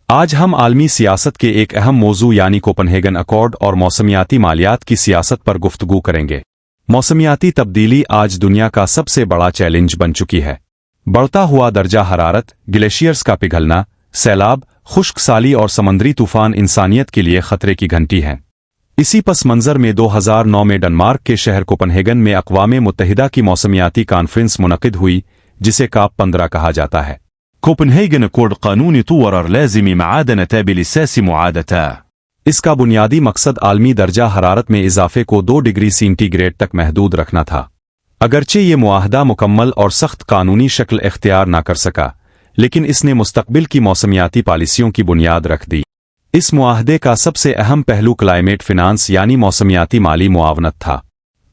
آج ہم عالمی سیاست کے ایک اہم موضوع یعنی کوپنہیگن اکارڈ اور موسمیاتی مالیات کی سیاست پر گفتگو کریں گے۔ موسمیاتی تبدیلی آج دنیا کا سب سے بڑا چیلنج بن چکی ہے۔ بڑھتا ہوا درجہ حرارت، گلیشیئرز کا پگھلنا، سیلاب، خشک سالی اور سمندری طوفان انسانیت کے لیے خطرے کی گھنٹی ہیں۔ اسی پس منظر میں 2009 میں ڈنمارک کے شہر کوپنہیگن میں اقوام متحدہ کی موسمیاتی کانفرنس منعقد ہوئی، جسے کاپ 15 کہا جاتا ہے۔ كوبنهاجن أكورد قانون طور لازم معادنة بالأساس معادتا۔ اس کا بنیادی مقصد عالمی درجہ حرارت میں اضافے کو 2 ڈگری سینٹی گریڈ تک محدود رکھنا تھا۔ اگرچہ یہ معاہدہ مکمل اور سخت قانونی شکل اختیار نہ کر سکا، لیکن اس نے مستقبل کی موسمیاتی پالیسیوں کی بنیاد رکھ دی۔ اس معاہدے کا سب سے اہم پہلو کلائمیٹ فنانس یعنی موسمیاتی مالی معاونت تھا۔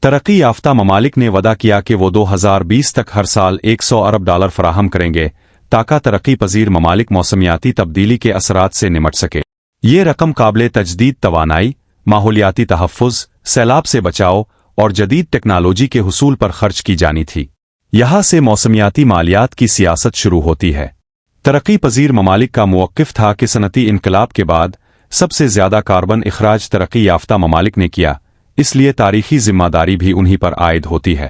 ترقی یافتہ ممالک نے وعدہ کیا کہ وہ 2020 تک ہر سال $100 ارب فراہم کریں گے تاکہ ترقی پذیر ممالک موسمیاتی تبدیلی کے اثرات سے نمٹ سکے۔ یہ رقم قابل تجدید توانائی، ماحولیاتی تحفظ، سیلاب سے بچاؤ اور جدید ٹیکنالوجی کے حصول پر خرچ کی جانی تھی۔ یہاں سے موسمیاتی مالیات کی سیاست شروع ہوتی ہے۔ ترقی پذیر ممالک کا موقف تھا کہ صنعتی انقلاب کے بعد سب سے زیادہ کاربن اخراج ترقی یافتہ ممالک نے کیا، اس لیے تاریخی ذمہ داری بھی انہی پر عائد ہوتی ہے۔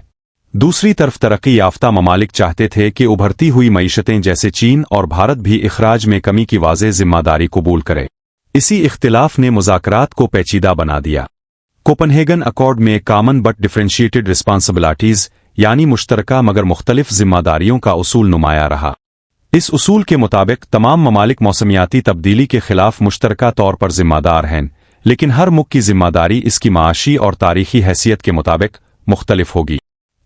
دوسری طرف ترقی یافتہ ممالک چاہتے تھے کہ ابھرتی ہوئی معیشتیں جیسے چین اور بھارت بھی اخراج میں کمی کی واضح ذمہ داری قبول کرے۔ اسی اختلاف نے مذاکرات کو پیچیدہ بنا دیا۔ کوپنہیگن اکارڈ میں کامن بٹ ڈفرینشیٹڈ رسپانسبلٹیز یعنی مشترکہ مگر مختلف ذمہ داریوں کا اصول نمایاں رہا۔ اس اصول کے مطابق تمام ممالک موسمیاتی تبدیلی کے خلاف مشترکہ طور پر ذمہ دار ہیں، لیکن ہر ملک کی ذمہ داری اس کی معاشی اور تاریخی حیثیت کے مطابق مختلف ہوگی۔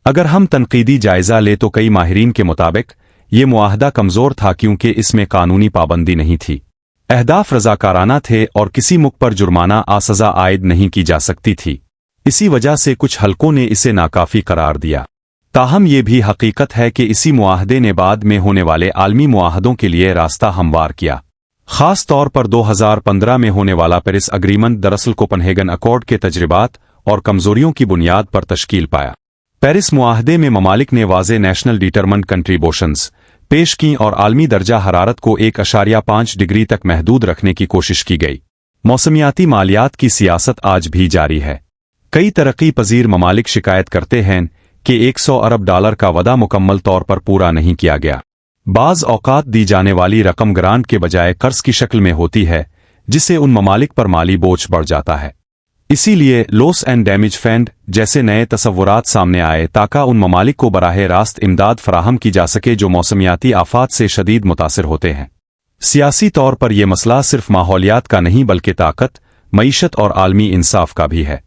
اگر ہم تنقیدی جائزہ لیں تو کئی ماہرین کے مطابق یہ معاہدہ کمزور تھا کیونکہ اس میں قانونی پابندی نہیں تھی، اہداف رضاکارانہ تھے اور کسی ملک پر جرمانہ سزا عائد نہیں کی جا سکتی تھی۔ اسی وجہ سے کچھ حلقوں نے اسے ناکافی قرار دیا۔ تاہم یہ بھی حقیقت ہے کہ اسی معاہدے نے بعد میں ہونے والے عالمی معاہدوں کے لیے راستہ ہموار کیا۔ خاص طور پر 2015 میں ہونے والا پیرس اگریمنٹ دراصل کوپنہیگن اکارڈ کے تجربات اور کمزوریوں کی بنیاد پر تشکیل پایا۔ پیرس معاہدے میں ممالک نے واضح نیشنل ڈیٹرمنڈ کنٹریبیوشنز پیش کیں اور عالمی درجہ حرارت کو 1.5 ڈگری تک محدود رکھنے کی کوشش کی گئی۔ موسمیاتی مالیات کی سیاست آج بھی جاری ہے۔ کئی ترقی پذیر ممالک شکایت کرتے ہیں کہ $100 ارب کا وعدہ مکمل طور پر پورا نہیں کیا گیا۔ بعض اوقات دی جانے والی رقم گرانٹ کے بجائے قرض کی شکل میں ہوتی ہے، جس سے ان ممالک پر مالی بوجھ بڑھ جاتا ہے۔ اسی لیے لاس اینڈ ڈیمیج فنڈ جیسے نئے تصورات سامنے آئے تاکہ ان ممالک کو براہ راست امداد فراہم کی جا سکے جو موسمیاتی آفات سے شدید متاثر ہوتے ہیں۔ سیاسی طور پر یہ مسئلہ صرف ماحولیات کا نہیں بلکہ طاقت، معیشت اور عالمی انصاف کا بھی ہے۔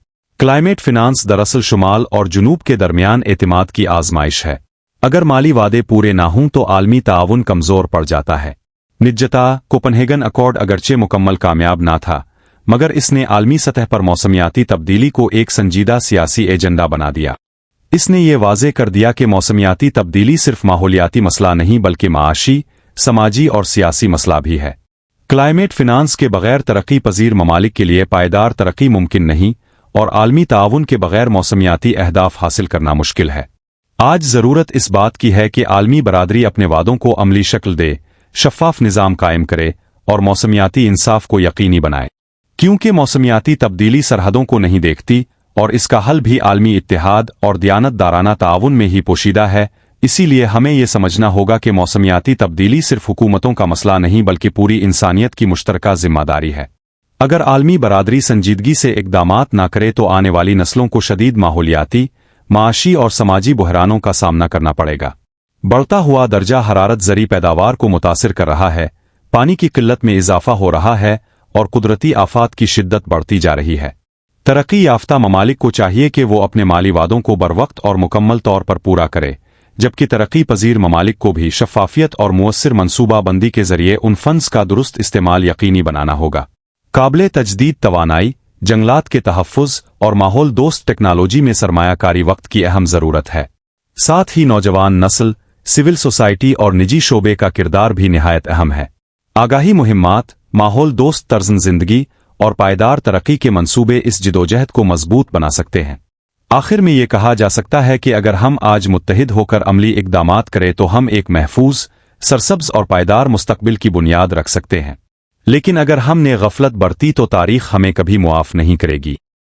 کلائمیٹ فنانس دراصل شمال اور جنوب کے درمیان اعتماد کی آزمائش ہے۔ اگر مالی وعدے پورے نہ ہوں تو عالمی تعاون کمزور پڑ جاتا ہے۔ نجتا کوپنہیگن اکارڈ اگرچہ مکمل کامیاب نہ تھا، مگر اس نے عالمی سطح پر موسمیاتی تبدیلی کو ایک سنجیدہ سیاسی ایجنڈا بنا دیا۔ اس نے یہ واضح کر دیا کہ موسمیاتی تبدیلی صرف ماحولیاتی مسئلہ نہیں بلکہ معاشی، سماجی اور سیاسی مسئلہ بھی ہے۔ کلائمیٹ فنانس کے بغیر ترقی پذیر ممالک کے لیے پائیدار ترقی ممکن نہیں اور عالمی تعاون کے بغیر موسمیاتی اہداف حاصل کرنا مشکل ہے۔ آج ضرورت اس بات کی ہے کہ عالمی برادری اپنے وعدوں کو عملی شکل دے، شفاف نظام قائم کرے اور موسمیاتی انصاف کو یقینی بنائے۔ کیونکہ موسمیاتی تبدیلی سرحدوں کو نہیں دیکھتی اور اس کا حل بھی عالمی اتحاد اور دیانت دارانہ تعاون میں ہی پوشیدہ ہے، اسی لیے ہمیں یہ سمجھنا ہوگا کہ موسمیاتی تبدیلی صرف حکومتوں کا مسئلہ نہیں بلکہ پوری انسانیت کی مشترکہ ذمہ داری ہے۔ اگر عالمی برادری سنجیدگی سے اقدامات نہ کرے تو آنے والی نسلوں کو شدید ماحولیاتی، معاشی اور سماجی بحرانوں کا سامنا کرنا پڑے گا۔ بڑھتا ہوا درجہ حرارت زرعی پیداوار کو متاثر کر رہا ہے، پانی کی قلت میں اضافہ ہو رہا ہے اور قدرتی آفات کی شدت بڑھتی جا رہی ہے۔ ترقی یافتہ ممالک کو چاہیے کہ وہ اپنے مالی وعدوں کو بروقت اور مکمل طور پر پورا کرے، جبکہ ترقی پذیر ممالک کو بھی شفافیت اور مؤثر منصوبہ بندی کے ذریعے ان فنڈز کا درست استعمال یقینی بنانا ہوگا۔ قابل تجدید توانائی، جنگلات کے تحفظ اور ماحول دوست ٹیکنالوجی میں سرمایہ کاری وقت کی اہم ضرورت ہے۔ ساتھ ہی نوجوان نسل، سول سوسائٹی اور نجی شعبے کا کردار بھی نہایت اہم ہے۔ آگاہی مہمات، ماحول دوست طرز زندگی اور پائیدار ترقی کے منصوبے اس جدوجہد کو مضبوط بنا سکتے ہیں۔ آخر میں یہ کہا جا سکتا ہے کہ اگر ہم آج متحد ہو کر عملی اقدامات کریں تو ہم ایک محفوظ، سرسبز اور پائیدار مستقبل کی بنیاد رکھ سکتے ہیں۔ لیکن اگر ہم نے غفلت برتی تو تاریخ ہمیں کبھی معاف نہیں کرے گی.